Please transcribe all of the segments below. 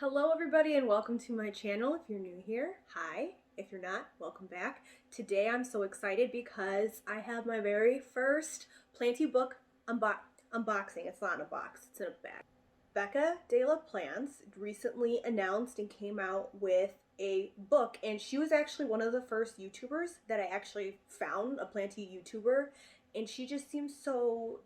Hello everybody and welcome to my channel. If you're new here, hi. If you're not, welcome back. Today I'm so excited because I have my very first Planty book unboxing. It's not in a box, it's in a bag. Becca De La Plants recently announced and came out with a book, and she was actually one of the first YouTubers that I actually found, a Planty YouTuber, and she just seems so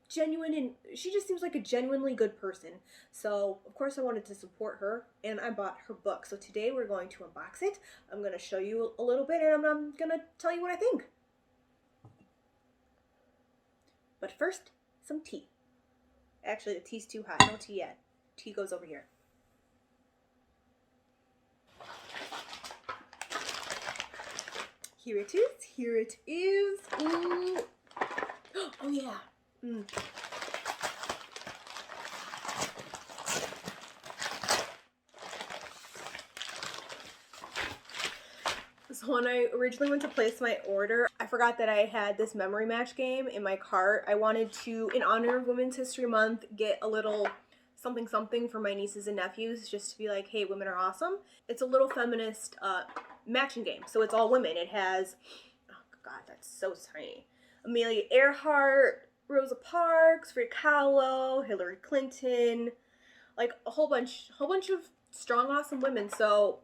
genuine, and she just seems like a genuinely good person. So of course I wanted to support her and I bought her book. So today we're going to unbox it. I'm going to show you a little bit and I'm going to tell you what I think. But first, some tea. Actually, the tea's too hot. No tea yet. Tea goes over here. Here it is. Here it is. Ooh. Oh yeah. So when I originally went to place my order, I forgot that I had this memory match game in my cart. I wanted to, in honor of Women's History Month, get a little something for my nieces and nephews, just to be like, hey, women are awesome. It's a little feminist matching game, so it's all women. It has, oh god, that's so tiny, Amelia Earhart, Rosa Parks, Frida Kahlo, Hillary Clinton, like a whole bunch of strong, awesome women. So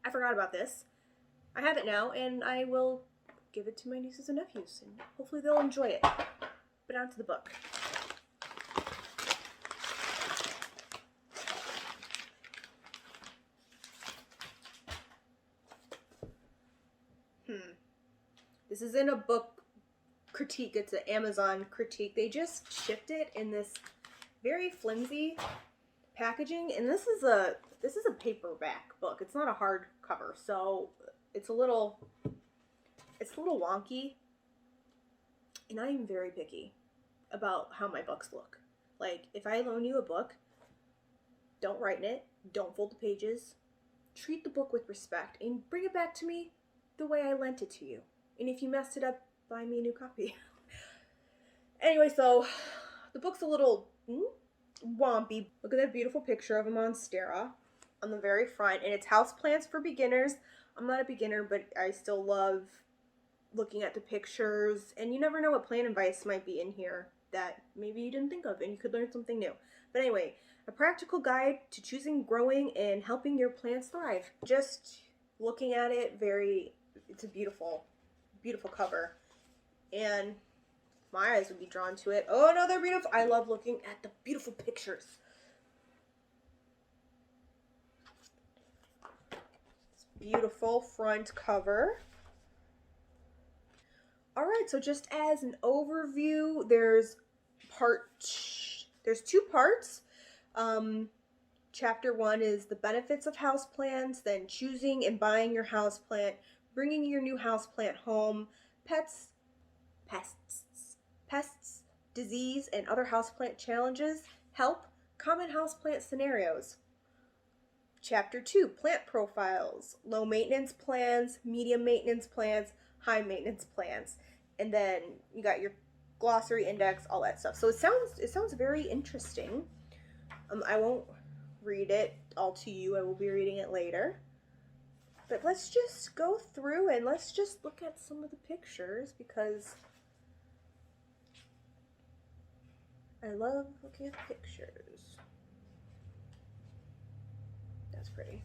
I forgot about this. I have it now, and I will give it to my nieces and nephews, and hopefully they'll enjoy it. But on to the book. This isn't a book critique, it's an Amazon critique. They just shipped it in this very flimsy packaging, and this is a paperback book. It's not a hardcover, so it's a little wonky, and I'm very picky about how my books look. Like, if I loan you a book, don't write in it, don't fold the pages, treat the book with respect, and bring it back to me the way I lent it to you. And if you messed it up, buy me a new copy. Anyway, so the book's a little wompy. Look at that beautiful picture of a monstera on the very front, and it's houseplants for beginners. I'm not a beginner, but I still love looking at the pictures, and you never know what plant advice might be in here that maybe you didn't think of, and you could learn something new. But anyway, a practical guide to choosing, growing, and helping your plants thrive. Just looking at it, it's a beautiful, beautiful cover, and my eyes would be drawn to it. Oh no, they're beautiful. I love looking at the beautiful pictures. Beautiful front cover. Alright, so just as an overview, there's two parts. Chapter 1 is the benefits of houseplants, then choosing and buying your houseplant, bringing your new houseplant home, pests, disease, and other houseplant challenges, help, common houseplant scenarios. Chapter 2, plant profiles, low maintenance plants, medium maintenance plants, high maintenance plants. And then you got your glossary index, all that stuff. So it sounds very interesting. I won't read it all to you. I will be reading it later. But let's just go through and let's just look at some of the pictures, because I love looking at the pictures. That's pretty.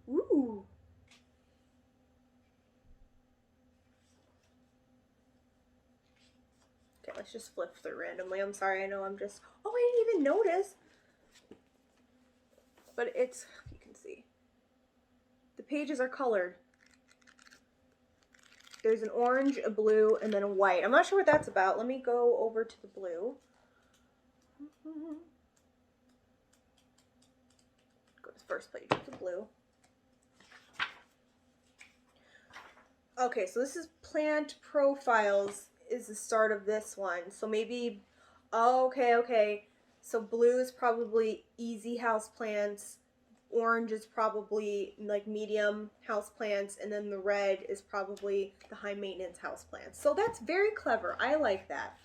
Ooh! Okay, let's just flip through randomly. I'm sorry, I know I'm just... Oh, I didn't even notice! But it's... you can see. The pages are colored. There's an orange, a blue, and then a white. I'm not sure what that's about. Let me go over to the blue. Go to the first page with the blue. Okay, so this is plant profiles is the start of this one. So maybe, oh, okay. So blue is probably easy houseplants. Orange is probably like medium houseplants, and then the red is probably the high maintenance houseplants. So that's very clever. I like that.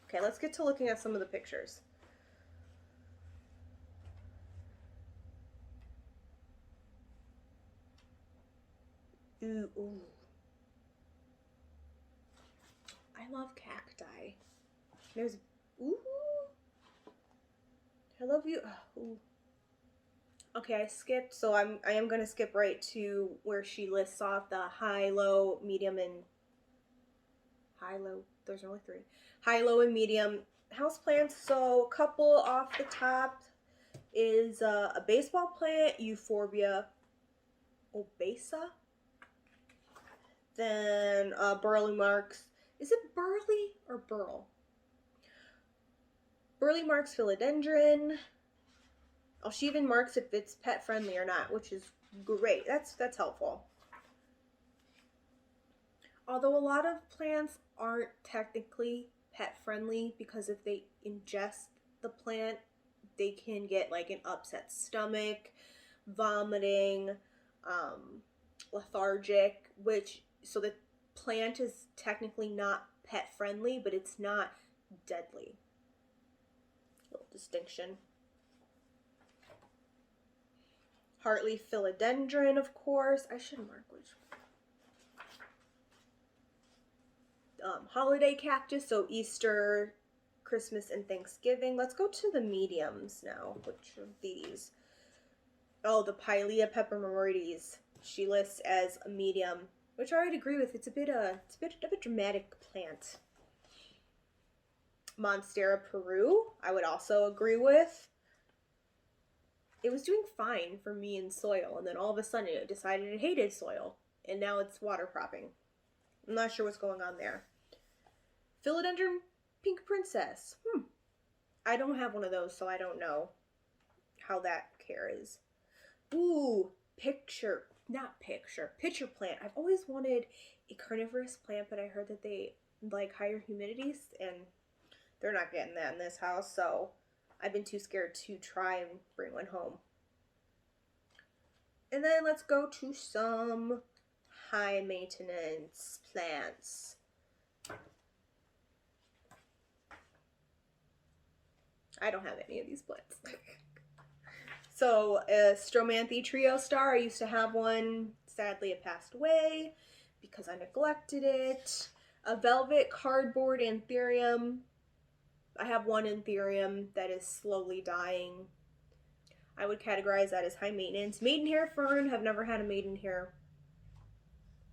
Okay, let's get to looking at some of the pictures. Ooh, ooh. I love cacti. There's, ooh. I love you. Ooh. Okay, I skipped, so I am gonna skip right to where she lists off the high, low, medium, and high, low. There's only three. High, low, and medium houseplants. So a couple off the top is a baseball plant, Euphorbia obesa. Then Burley Marks. Is it Burley or Burl? Burley Marks philodendron. Oh, she even marks if it's pet friendly or not, which is great. That's helpful. Although a lot of plants aren't technically pet friendly because if they ingest the plant, they can get like an upset stomach, vomiting, lethargic, which so the plant is technically not pet friendly, but it's not deadly. Little distinction. Heartleaf philodendron, of course. I should mark which. Holiday cactus, so Easter, Christmas, and Thanksgiving. Let's go to the mediums now. Which of these? Oh, the Pilea peperomioides. She lists as a medium, which I would agree with. It's a bit of a dramatic plant. Monstera Peru, I would also agree with. It was doing fine for me in soil, and then all of a sudden it decided it hated soil, and now it's water cropping. I'm not sure what's going on there. Philodendron Pink Princess. I don't have one of those, so I don't know how that care is. Ooh, pitcher plant. I've always wanted a carnivorous plant, but I heard that they like higher humidities, and they're not getting that in this house, so I've been too scared to try and bring one home. And then let's go to some high maintenance plants. I don't have any of these plants. So a Stromanthe Trio Star, I used to have one. Sadly, it passed away because I neglected it. A Velvet Cardboard Anthurium. I have one Anthurium that is slowly dying. I would categorize that as high maintenance. Maidenhair Fern, have never had a maidenhair.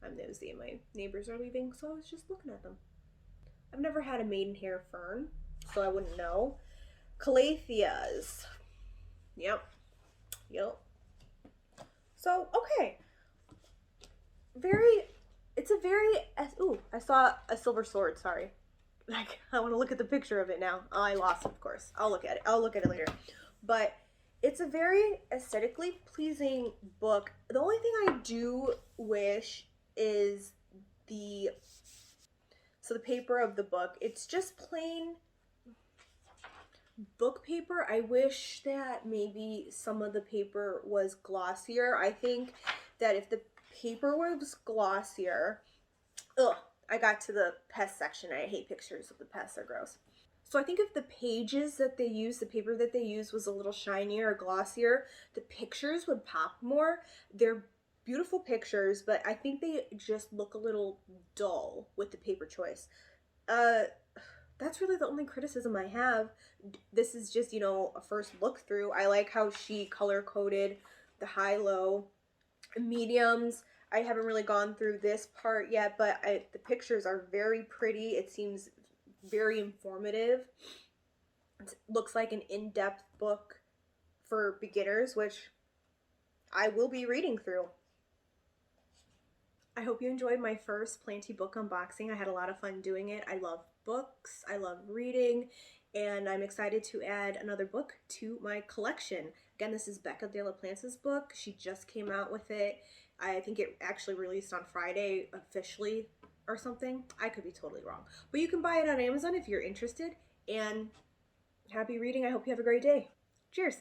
I'm nosy and my neighbors are leaving, so I was just looking at them. I've never had a maidenhair fern, so I wouldn't know. Calatheas. Yep. So, okay. Ooh, I saw a silver sword, sorry. Like, I want to look at the picture of it now. Oh, I lost it, of course. I'll look at it later. But it's a very aesthetically pleasing book. The only thing I do wish is the paper of the book. It's just plain book paper. I wish that maybe some of the paper was glossier. I think that if the paper was glossier, I got to the pest section. I hate pictures of the pests, they're gross. So I think if the pages that they use, the paper that they use was a little shinier or glossier, the pictures would pop more. They're beautiful pictures, but I think they just look a little dull with the paper choice. That's really the only criticism I have. This is just, a first look through. I like how she color coded the high-low mediums. I haven't really gone through this part yet, but the pictures are very pretty. It seems very informative. It looks like an in-depth book for beginners, which I will be reading through. I hope you enjoyed my first Planty book unboxing. I had a lot of fun doing it. I love books, I love reading, and I'm excited to add another book to my collection. Again, this is Becca De La Plants' book. She just came out with it. I think it actually released on Friday officially or something. I could be totally wrong. But you can buy it on Amazon if you're interested. And happy reading. I hope you have a great day. Cheers.